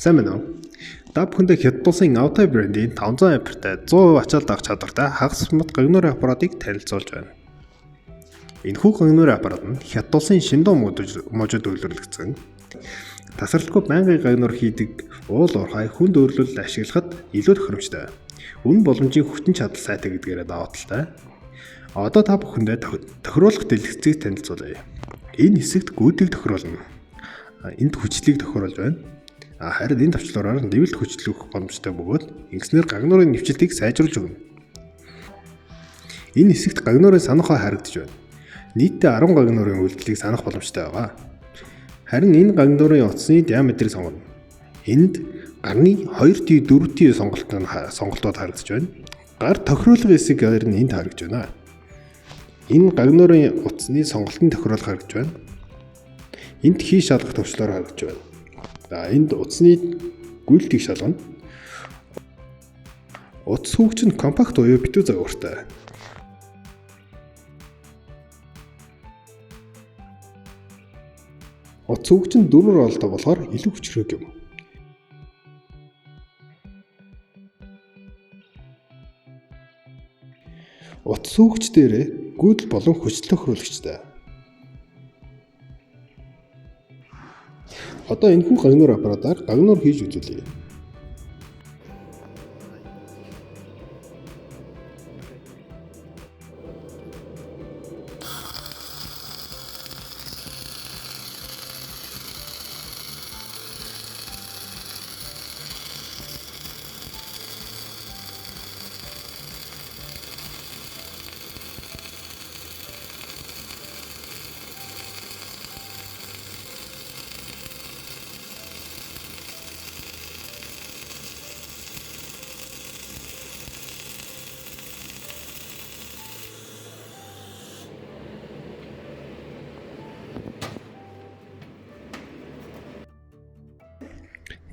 Сайн байна уу? Та бүхэндээ Хятадулсын Auto брендийн 500 ампертай 100% ачаал даах чадвартай хагас смут гагнуурын аппаратыг танилцуулж байна. Энэхүү гагнуурын аппарат нь Хятадулсын Шиндон мужид үйлдвэрлэгдсэн. Тасралтгүй байнгын гагнуур хийдэг уул уурхай хүнд өөрлөлд ашиглахад илүү тохиромжтой. Үнэ боломжийн хүчин чадал сайтай гэдгээрээ даваа талтай. Одоо та бүхэндээ тохируулах дэлгэцийг танилцуулъя. Энэ хэсэгт гүйдэг тохируулна. Энд хүчлийг тохируулж байна. Харин энэ товчлуураар нэвэлт хүчлэх боломжтой бөгөөд ингэснээр гагнуурын нэвчлэлтийг сайжруулж өгнө. Энэ хэсэгт гагнуурын санахаа харагдаж байна. Нийтдээ 10 гагнуурын үйлдэлийг санах боломжтой байгаа. Харин энэ гагнуурын утасны диаметрийг сонгоно. Энд гарны 2T 4T сонголтууд харагдаж байна. Гар тохируулах хэсэг нь энд харагдаж байна. Энэ гагнуурын утасны сонголтын тохируулах харагдаж байна. Энд хий шалгах төвчлөөр харагдаж байна. Энд утасны гүйлтийг шалгана. Утас хөгж нь компакт буюу битүү загвартай. Утас хөгж нь 4 ролтой болохоор илүү хүчрэг юм. Утас хөгж дээр гүйдэл болон хүч тохируулагчтай. Одоо энэхүү гагнуur аппаратаар гагнуur хийж үзүүлье.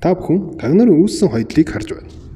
Та бүхэн гагнуурын үүссэн хоёдлыг харж байна.